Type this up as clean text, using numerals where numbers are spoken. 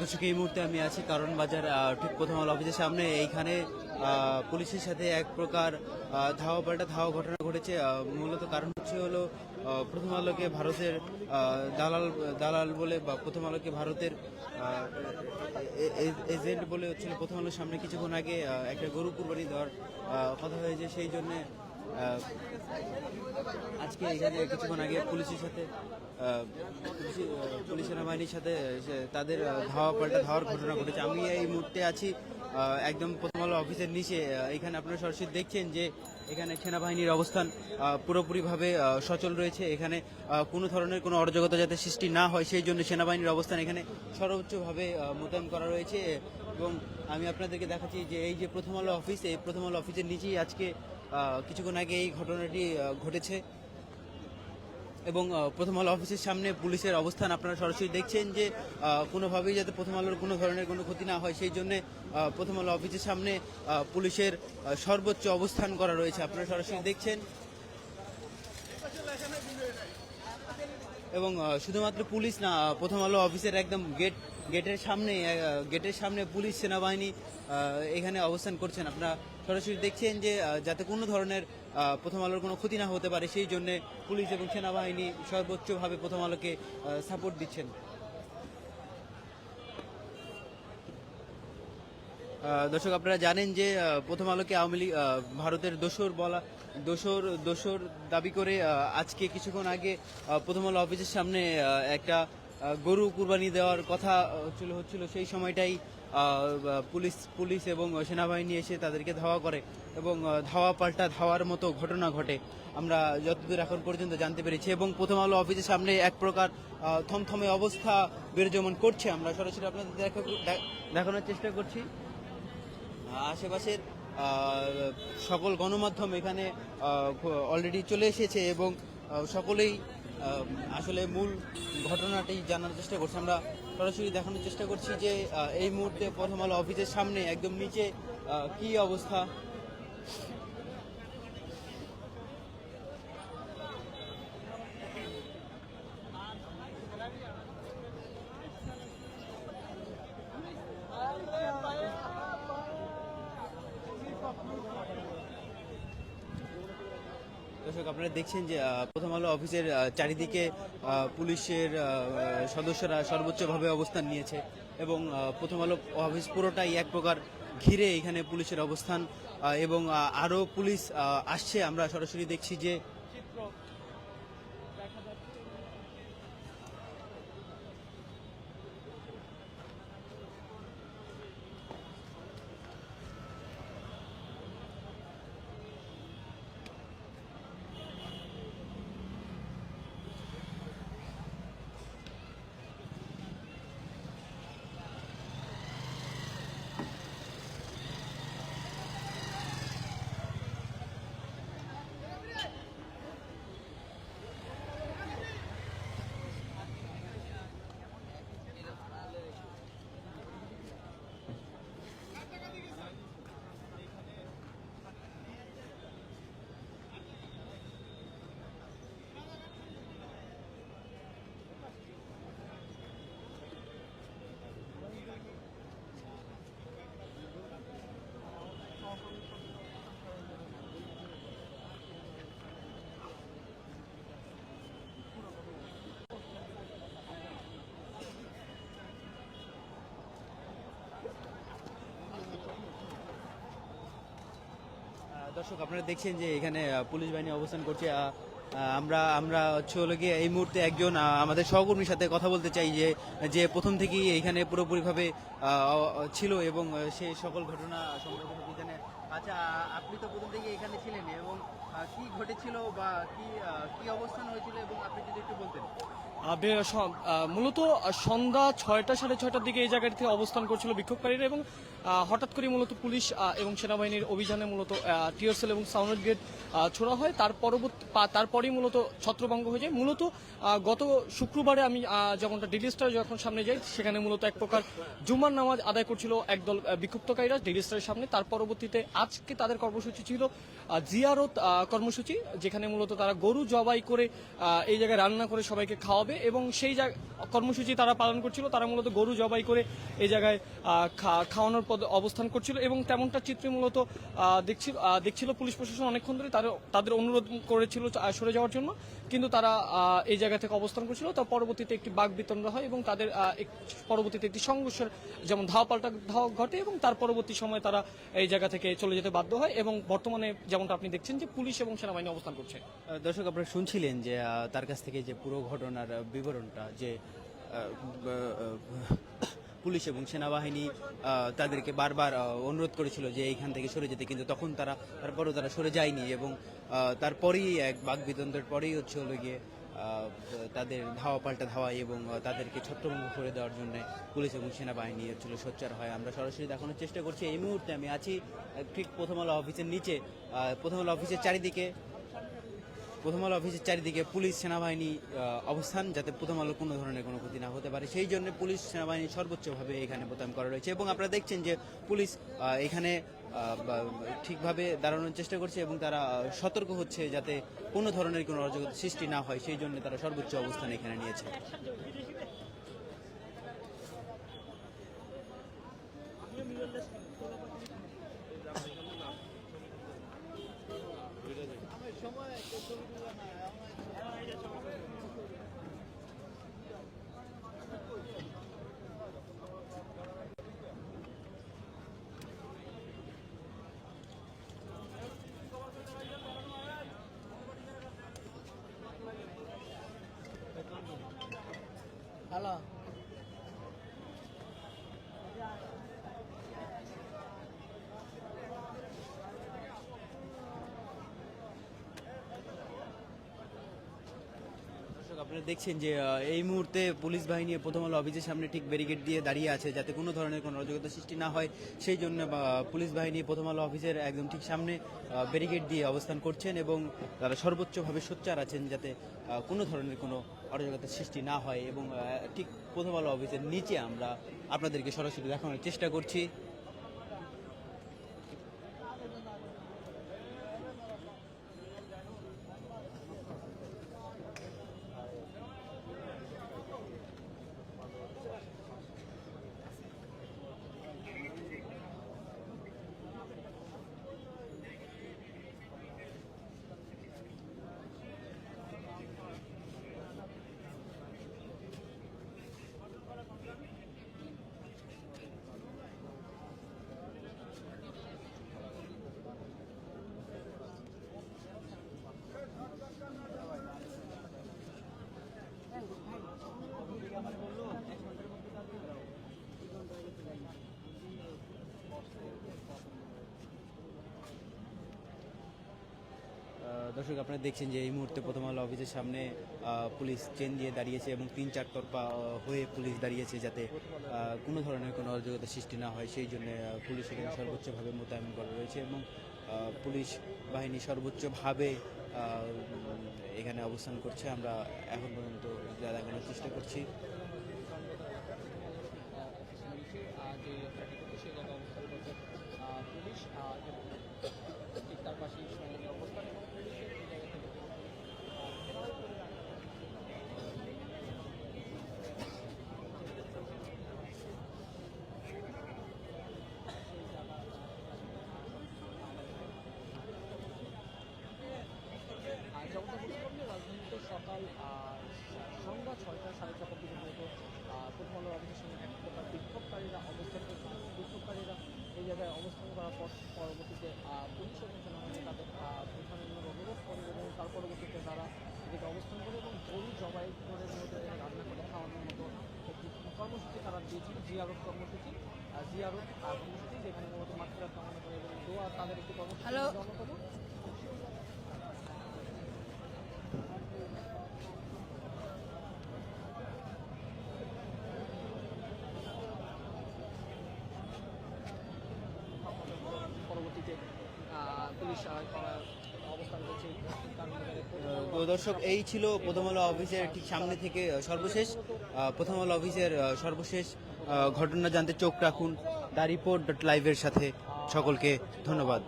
দর্শক, এই মুহূর্তে আমি আছি কারণ বাজার ঠিক প্রথম আলো অফিসের সামনে। এইখানে পুলিশের সাথে এক প্রকার ধাওয়া পাল্টা ধাওয়া ঘটনা ঘটেছে। মূলত কারণ হলো প্রথম আলোকে ভারতের দালাল দালাল বলে বা প্রথম আলোকে ভারতের এজেন্ট বলে হচ্ছিল প্রথম আলোর সামনে কিছুক্ষণ আগে একটা গরু কুরবানি দেওয়ার কথা হয়েছে। সেই জন্যে আজকে এখানে কিছুক্ষণ আগে পুলিশের সাথে পুলিশ সেনাবাহিনীর সাথে তাদের ধাওয়া পাল্টা ধাওয়ার ঘটনা ঘটেছে। আমি এই মুহূর্তে আছি একদম প্রথম আলো অফিসের নিচে। এখানে আপনারা সরাসরি দেখছেন যে এখানে সেনাবাহিনীর অবস্থান পুরোপুরিভাবে সচল রয়েছে। এখানে কোনো ধরনের কোনো অরাজকতা যাতে সৃষ্টি না হয় সেই জন্য সেনাবাহিনীর অবস্থান এখানে সর্বোচ্চভাবে মোতায়েন করা রয়েছে। এবং আমি আপনাদেরকে দেখাচ্ছি যে এই যে প্রথম আলো অফিস, এই প্রথম আলো অফিসের নিচেই আজকে কিছুক্ষণ আগে এই ঘটনাটি ঘটেছে। এবং প্রথম আলো অফিসের সামনে পুলিশের অবস্থান আপনারা সরাসরি দেখছেন যে কোনোভাবেই যাতে প্রথম আলোর কোনো ধরনের কোনো ক্ষতি না হয় সেই জন্যে প্রথম আলো অফিসের সামনে পুলিশের সর্বোচ্চ অবস্থান করা রয়েছে, আপনারা সরাসরি দেখছেন। এবং শুধুমাত্র পুলিশ না, প্রথম আলো অফিসের একদম গেটের সামনে পুলিশ সেনাবাহিনী এখানে অবস্থান করছেন। আপনারা সরাসরি দেখছেন যে যাতে কোনো ধরনের প্রথম আলোর কোনো ক্ষতি না হতে পারে সেই জন্য পুলিশ এবং সেনাবাহিনী সর্বোচ্চভাবে প্রথম আলোকে সাপোর্ট দিচ্ছেন। দর্শক, আপনারা জানেন যে প্রথম আলোকে আওয়ামী লীগ ভারতের দোসর দাবি করে আজকে কিছুক্ষণ আগে প্রথম আলো অফিসের সামনে একটা গরু কুরবানি দেওয়ার কথা হচ্ছিল। সেই সময়টাই পুলিশ এবং সেনাবাহিনী এসে তাদেরকে ধাওয়া করে এবং ধাওয়া পাল্টা ধাওয়ার মতো ঘটনা ঘটে আমরা যতদূর এখন পর্যন্ত জানতে পেরেছি। এবং প্রথম আলো অফিসের সামনে এক প্রকার থমথমে অবস্থা বিরাজমান করছে। আমরা সরাসরি আপনাদের দেখানোর চেষ্টা করছি। আশেপাশের সকল গণমাধ্যম এখানে অলরেডি চলে এসেছে এবং সকলেই আসলে মূল ঘটনাটি জানার চেষ্টা করছে। আমরা সরাসরি দেখানোর চেষ্টা করছি যে এই মুহূর্তে প্রথম আলো অফিসের সামনে একদম নিচে কি অবস্থা। দর্শক, আপনারা দেখছেন যে প্রথম আলো অফিসের চারিদিকে পুলিশের সদস্যরা সর্বোচ্চভাবে অবস্থান নিয়েছে এবং প্রথম আলো অফিস পুরোটাই এক প্রকার ঘিরে এখানে পুলিশের অবস্থান এবং আরও পুলিশ আসছে। আমরা সরাসরি দেখছি যে দর্শক, আপনারা দেখছেন যে এখানে পুলিশ বাহিনী অবস্থান করছে। আমরা আমরা হলো গিয়ে এই মুহূর্তে একজন আমাদের সহকর্মীর সাথে কথা বলতে চাই যে প্রথম থেকেই এখানে পুরোপুরিভাবে ছিল এবং সে সকল ঘটনা সম্পর্কে জানে। আচ্ছা, আপনি তো প্রথম থেকেই এখানে ছিলেন এবং কি ঘটেছিল বা কি অবস্থান হয়েছিল এবং আপনি যদি একটু বলতেন। মূলত সন্ধ্যা 6টা সাড়ে 6টার দিকে এই জায়গাটিতে অবস্থান করছিল বিক্ষোভকারীরা এবং হঠাৎ করে মূলত পুলিশ এবং সেনাবাহিনীর অভিযানে মূলত টিয়ার সেল এবং সাউন্ড গ্রেড ছোড়া হয়। তারপরেই মূলত ছত্রভঙ্গ হয়ে যায়। মূলত গত শুক্রবারে আমি যেমনটা ডেইলি স্টার যখন সামনে যাই, সেখানে মূলত এক প্রকার জুমার নামাজ আদায় করছিল একদল বিক্ষুব্ধকারীরা ডেইলি স্টারের সামনে। তার পরবর্তীতে আজকে তাদের কর্মসূচি ছিল জিয়ারত কর্মসূচি, যেখানে মূলত তারা গরু জবাই করে এই জায়গায় রান্না করে সবাইকে খাওয়াবে, এবং সেই কর্মসূচি তারা পালন করছিল। তারা মূলত গরু জবাই করে এই জায়গায় খাওয়ানোর পদ অবস্থান করছিল, এবং তেমনটা চিত্রে মূলত দেখছিল পুলিশ প্রশাসন অনেকক্ষণ ধরে। তাদের অনুরোধ করেছিল সরে যাওয়ার জন্য, কিন্তু তারা এই জায়গা থেকে অবস্থান করছিল। তার পরবর্তীতে একটি বাক বিতণ্ডা হয় এবং তাদের পরবর্তীতে একটি সংঘর্ষের যেমন ধাওয়া ঘটে, এবং তার পরবর্তী সময় তারা এই জায়গা থেকে চলে যেতে বাধ্য হয়। এবং বর্তমানে যেমনটা আপনি দেখছেন যে পুলিশ এবং সেনাবাহিনী অবস্থান করছে। দর্শক, আপনারা শুনছিলেন যে তার কাছ থেকে যে পুরো ঘটনার বিবরণটা, যে পুলিশ এবং সেনাবাহিনী তাদেরকে বারবার অনুরোধ করেছিল যে এইখান থেকে সরে যেতে, কিন্তু তখন তারপরও তারা সরে যায়নি, এবং তারপরেই এক বাকবিতণ্ডার পরেই হলো গিয়ে তাদের পাল্টা ধাওয়া এবং তাদেরকে ছত্রভঙ্গ করে দেওয়ার জন্য পুলিশ এবং সেনাবাহিনী সোচ্চার হয়। আমরা সরাসরি দেখানোর চেষ্টা করছি। এই মুহূর্তে আমি আছি ঠিক প্রথম আলো অফিসের নিচে। প্রথম আলো অফিসের চারিদিকে পুলিশ সেনাবাহিনী অবস্থান, যাতে প্রথম আলো কোনো ধরনের কোনো ক্ষতি না হতে পারে, সেই জন্য পুলিশ সেনাবাহিনী সর্বোচ্চভাবে এখানে মোতায়েন করা রয়েছে। এবং আপনারা দেখছেন যে পুলিশ এখানে ঠিকভাবে দাঁড়ানোর চেষ্টা করছে, এবং তারা সতর্ক হচ্ছে যাতে কোনো ধরনের কোনো অরাজকতা সৃষ্টি না হয়, সেই জন্য তারা সর্বোচ্চ অবস্থান এখানে নিয়েছে। হ্যালো, আপনারা দেখছেন যে এই মুহূর্তে পুলিশ বাহিনী প্রথম আলো অফিসের সামনে ঠিক ব্যারিকেড দিয়ে দাঁড়িয়ে আছে, যাতে কোনো ধরনের কোনো অরাজকতা সৃষ্টি না হয়, সেই জন্য পুলিশ বাহিনী প্রথম আলো অফিসের একদম ঠিক সামনে ব্যারিকেড দিয়ে অবস্থান করছেন, এবং তারা সর্বোচ্চভাবে সোচ্চার আছেন যাতে কোনো ধরনের কোনো অরাজকতা সৃষ্টি না হয়। এবং ঠিক প্রথম আলো অফিসের নিচে আমরা আপনাদেরকে সরাসরি দেখানোর চেষ্টা করছি। দর্শক, আপনারা দেখছেন যে এই মুহূর্তে প্রথম আলো অফিসের সামনে পুলিশ চেন দিয়ে দাঁড়িয়েছে, এবং 3-4 তরফা হয়ে পুলিশ দাঁড়িয়েছে, যাতে কোনো ধরনের কোনো অরাজকতা সৃষ্টি না হয়, সেই জন্য পুলিশ এখানে সর্বোচ্চভাবে মোতায়েন করা রয়েছে, এবং পুলিশ বাহিনী সর্বোচ্চভাবে এখানে অবস্থান করছে। আমরা এখন পর্যন্ত যা দেখানোর চেষ্টা করছি। তার পাশে অবস্থান এবং রাজধানীতে সকাল সন্ধ্যা 6টা 6:30 দিকে মূলত প্রথম আলো অফিসের সামনে এক প্রকার বিক্ষোভকারীরা অবস্থান করছিল। বিক্ষোভকারীরা এই জায়গায় অবস্থান করার পরবর্তীতে পুলিশ এবং সেনাবাহিনী তাদের প্রধানের অনুরোধ করে, এবং তার পরবর্তীতে তারা এদিকে অবস্থান করে এবং গরু জবাই করে মূলত রান্না করে খাওয়ানোর মতো একটি কর্মসূচি তারা দিয়েছিল, জিয়ারত কর্মসূচি, যেখানে মূলত মাতৃরাত কামনা করে এবং দোয়া তাদের একটি কর্মসূচি অন্যতম। পুলিশ অবস্থান করছে তো দর্শক, এই ছিল প্রথম আলো অফিসের ঠিক সামনে থেকে সর্বশেষ প্রথম আলো অফিসের সর্বশেষ ঘটনা জানতে চোখ রাখুন দ্য রিপোর্ট.লাইভের সাথে। সকলকে ধন্যবাদ।